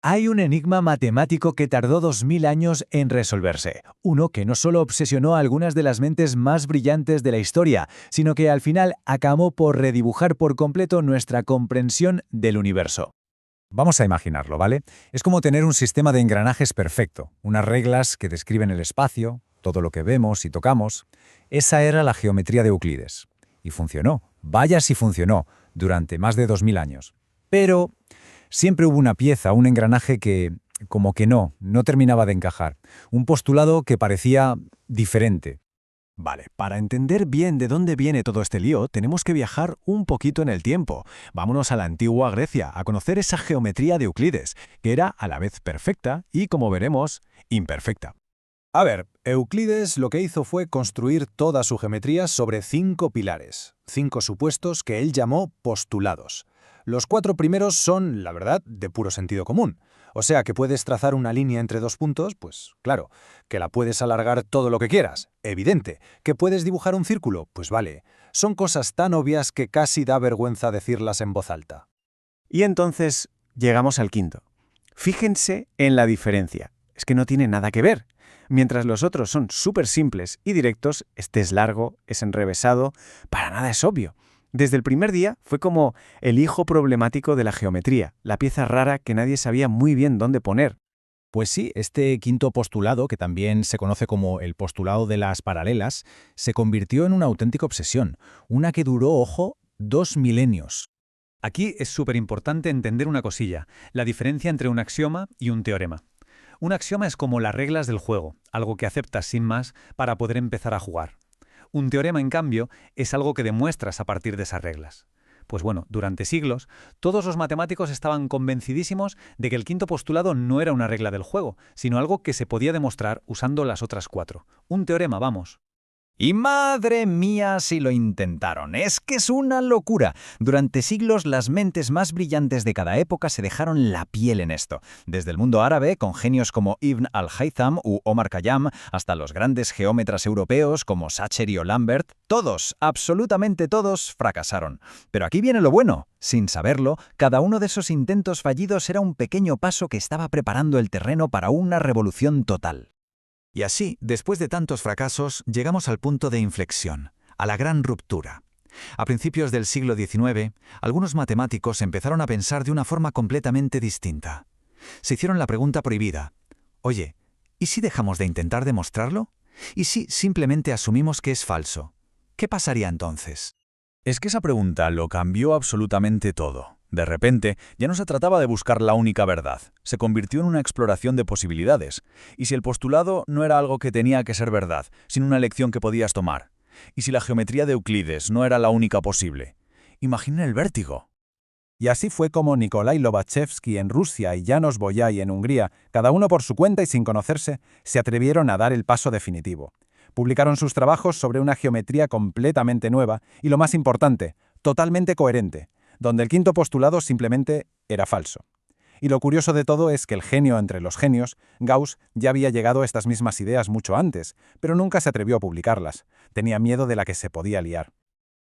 Hay un enigma matemático que tardó 2000 años en resolverse. Uno que no solo obsesionó a algunas de las mentes más brillantes de la historia, sino que al final acabó por redibujar por completo nuestra comprensión del universo. Vamos a imaginarlo, ¿vale? Es como tener un sistema de engranajes perfecto, unas reglas que describen el espacio, todo lo que vemos y tocamos. Esa era la geometría de Euclides. Y funcionó, vaya si funcionó, durante más de 2000 años. Pero siempre hubo una pieza, un engranaje que, como que no terminaba de encajar. Un postulado que parecía diferente. Vale, para entender bien de dónde viene todo este lío, tenemos que viajar un poquito en el tiempo. Vámonos a la antigua Grecia, a conocer esa geometría de Euclides, que era a la vez perfecta y, como veremos, imperfecta. A ver, Euclides lo que hizo fue construir toda su geometría sobre 5 pilares, 5 supuestos que él llamó postulados. Los 4 primeros son, la verdad, de puro sentido común. O sea, que puedes trazar una línea entre 2 puntos, pues claro. Que la puedes alargar todo lo que quieras, evidente. Que puedes dibujar un círculo, pues vale. Son cosas tan obvias que casi da vergüenza decirlas en voz alta. Y entonces llegamos al quinto. Fíjense en la diferencia. Es que no tiene nada que ver. Mientras los otros son súper simples y directos, este es largo, es enrevesado, para nada es obvio. Desde el primer día fue como el hijo problemático de la geometría, la pieza rara que nadie sabía muy bien dónde poner. Pues sí, este quinto postulado, que también se conoce como el postulado de las paralelas, se convirtió en una auténtica obsesión, una que duró, ojo, 2 milenios. Aquí es súper importante entender una cosilla, la diferencia entre un axioma y un teorema. Un axioma es como las reglas del juego, algo que aceptas sin más para poder empezar a jugar. Un teorema, en cambio, es algo que demuestras a partir de esas reglas. Pues bueno, durante siglos, todos los matemáticos estaban convencidísimos de que el quinto postulado no era una regla del juego, sino algo que se podía demostrar usando las otras 4. Un teorema, vamos. Y madre mía si lo intentaron, es que es una locura. Durante siglos las mentes más brillantes de cada época se dejaron la piel en esto. Desde el mundo árabe, con genios como Ibn al-Haytham u Omar Khayyam, hasta los grandes geómetras europeos como Sachery o Lambert, todos, absolutamente todos, fracasaron. Pero aquí viene lo bueno. Sin saberlo, cada uno de esos intentos fallidos era un pequeño paso que estaba preparando el terreno para una revolución total. Y así, después de tantos fracasos, llegamos al punto de inflexión, a la gran ruptura. A principios del siglo XIX, algunos matemáticos empezaron a pensar de una forma completamente distinta. Se hicieron la pregunta prohibida. Oye, ¿y si dejamos de intentar demostrarlo? ¿Y si simplemente asumimos que es falso? ¿Qué pasaría entonces? Es que esa pregunta lo cambió absolutamente todo. De repente, ya no se trataba de buscar la única verdad, se convirtió en una exploración de posibilidades. ¿Y si el postulado no era algo que tenía que ser verdad, sino una lección que podías tomar? ¿Y si la geometría de Euclides no era la única posible? Imaginen el vértigo. Y así fue como Nikolai Lobachevsky en Rusia y János Bolyai en Hungría, cada uno por su cuenta y sin conocerse, se atrevieron a dar el paso definitivo. Publicaron sus trabajos sobre una geometría completamente nueva y, lo más importante, totalmente coherente, donde el quinto postulado simplemente era falso. Y lo curioso de todo es que el genio entre los genios, Gauss, ya había llegado a estas mismas ideas mucho antes, pero nunca se atrevió a publicarlas. Tenía miedo de la que se podía liar.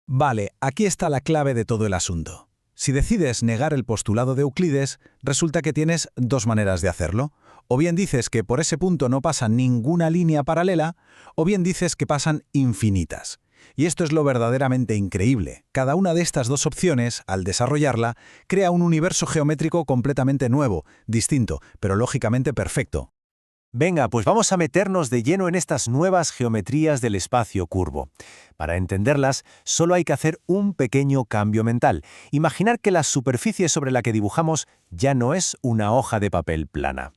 Vale, aquí está la clave de todo el asunto. Si decides negar el postulado de Euclides, resulta que tienes 2 maneras de hacerlo. O bien dices que por ese punto no pasa ninguna línea paralela, o bien dices que pasan infinitas. Y esto es lo verdaderamente increíble. Cada una de estas 2 opciones, al desarrollarla, crea un universo geométrico completamente nuevo, distinto, pero lógicamente perfecto. Venga, pues vamos a meternos de lleno en estas nuevas geometrías del espacio curvo. Para entenderlas, solo hay que hacer un pequeño cambio mental. Imaginar que la superficie sobre la que dibujamos ya no es una hoja de papel plana.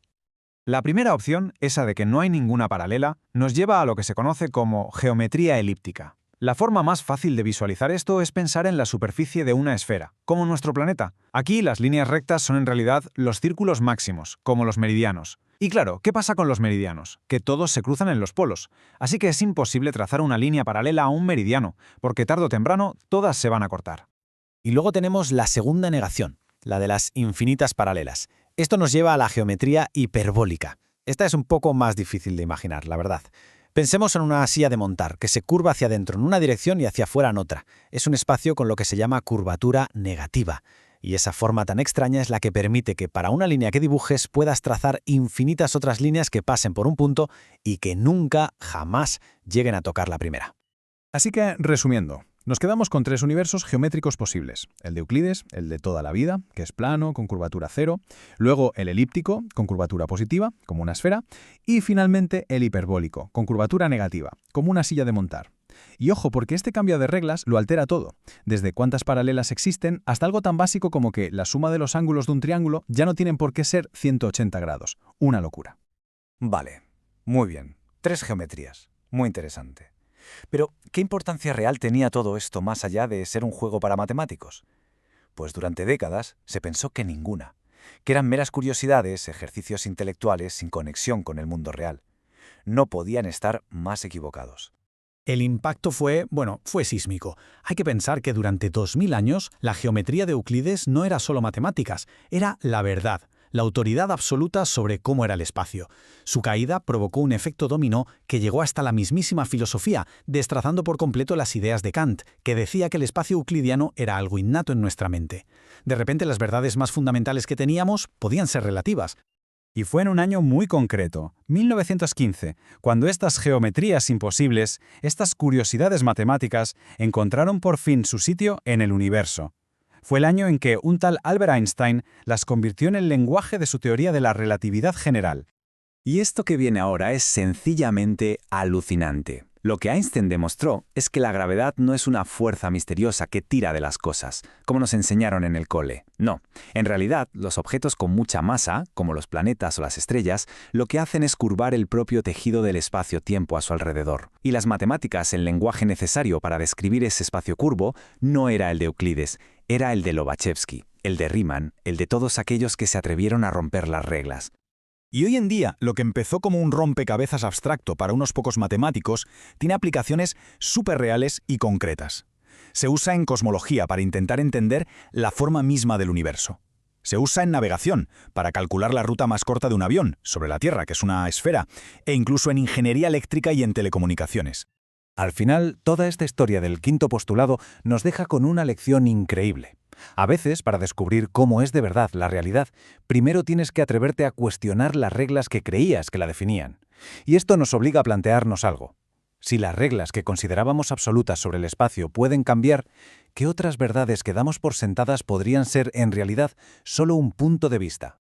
La primera opción, esa de que no hay ninguna paralela, nos lleva a lo que se conoce como geometría elíptica. La forma más fácil de visualizar esto es pensar en la superficie de una esfera, como nuestro planeta. Aquí las líneas rectas son en realidad los círculos máximos, como los meridianos. Y claro, ¿qué pasa con los meridianos? Que todos se cruzan en los polos. Así que es imposible trazar una línea paralela a un meridiano, porque tarde o temprano todas se van a cortar. Y luego tenemos la segunda negación, la de las infinitas paralelas. Esto nos lleva a la geometría hiperbólica. Esta es un poco más difícil de imaginar, la verdad. Pensemos en una silla de montar, que se curva hacia adentro en una dirección y hacia afuera en otra. Es un espacio con lo que se llama curvatura negativa. Y esa forma tan extraña es la que permite que para una línea que dibujes puedas trazar infinitas otras líneas que pasen por un punto y que nunca, jamás, lleguen a tocar la primera. Así que, resumiendo, nos quedamos con 3 universos geométricos posibles. El de Euclides, el de toda la vida, que es plano, con curvatura cero, luego el elíptico, con curvatura positiva, como una esfera, y finalmente el hiperbólico, con curvatura negativa, como una silla de montar. Y ojo, porque este cambio de reglas lo altera todo, desde cuántas paralelas existen hasta algo tan básico como que la suma de los ángulos de un triángulo ya no tienen por qué ser 180 grados. Una locura. Vale, muy bien. 3 geometrías. Muy interesante. Pero, ¿qué importancia real tenía todo esto más allá de ser un juego para matemáticos? Pues durante décadas se pensó que ninguna, que eran meras curiosidades, ejercicios intelectuales sin conexión con el mundo real. No podían estar más equivocados. El impacto fue sísmico. Hay que pensar que durante 2000 años la geometría de Euclides no era solo matemáticas, era la verdad, la autoridad absoluta sobre cómo era el espacio. Su caída provocó un efecto dominó que llegó hasta la mismísima filosofía, destrozando por completo las ideas de Kant, que decía que el espacio euclidiano era algo innato en nuestra mente. De repente las verdades más fundamentales que teníamos podían ser relativas. Y fue en un año muy concreto, 1915, cuando estas geometrías imposibles, estas curiosidades matemáticas, encontraron por fin su sitio en el universo. Fue el año en que un tal Albert Einstein las convirtió en el lenguaje de su teoría de la relatividad general. Y esto que viene ahora es sencillamente alucinante. Lo que Einstein demostró es que la gravedad no es una fuerza misteriosa que tira de las cosas, como nos enseñaron en el cole. No, en realidad, los objetos con mucha masa, como los planetas o las estrellas, lo que hacen es curvar el propio tejido del espacio-tiempo a su alrededor. Y las matemáticas, el lenguaje necesario para describir ese espacio curvo, no era el de Euclides, era el de Lobachevsky, el de Riemann, el de todos aquellos que se atrevieron a romper las reglas. Y hoy en día, lo que empezó como un rompecabezas abstracto para unos pocos matemáticos, tiene aplicaciones súper reales y concretas. Se usa en cosmología para intentar entender la forma misma del universo. Se usa en navegación, para calcular la ruta más corta de un avión, sobre la Tierra, que es una esfera, e incluso en ingeniería eléctrica y en telecomunicaciones. Al final, toda esta historia del quinto postulado nos deja con una lección increíble. A veces, para descubrir cómo es de verdad la realidad, primero tienes que atreverte a cuestionar las reglas que creías que la definían. Y esto nos obliga a plantearnos algo. Si las reglas que considerábamos absolutas sobre el espacio pueden cambiar, ¿qué otras verdades que damos por sentadas podrían ser, en realidad, solo un punto de vista?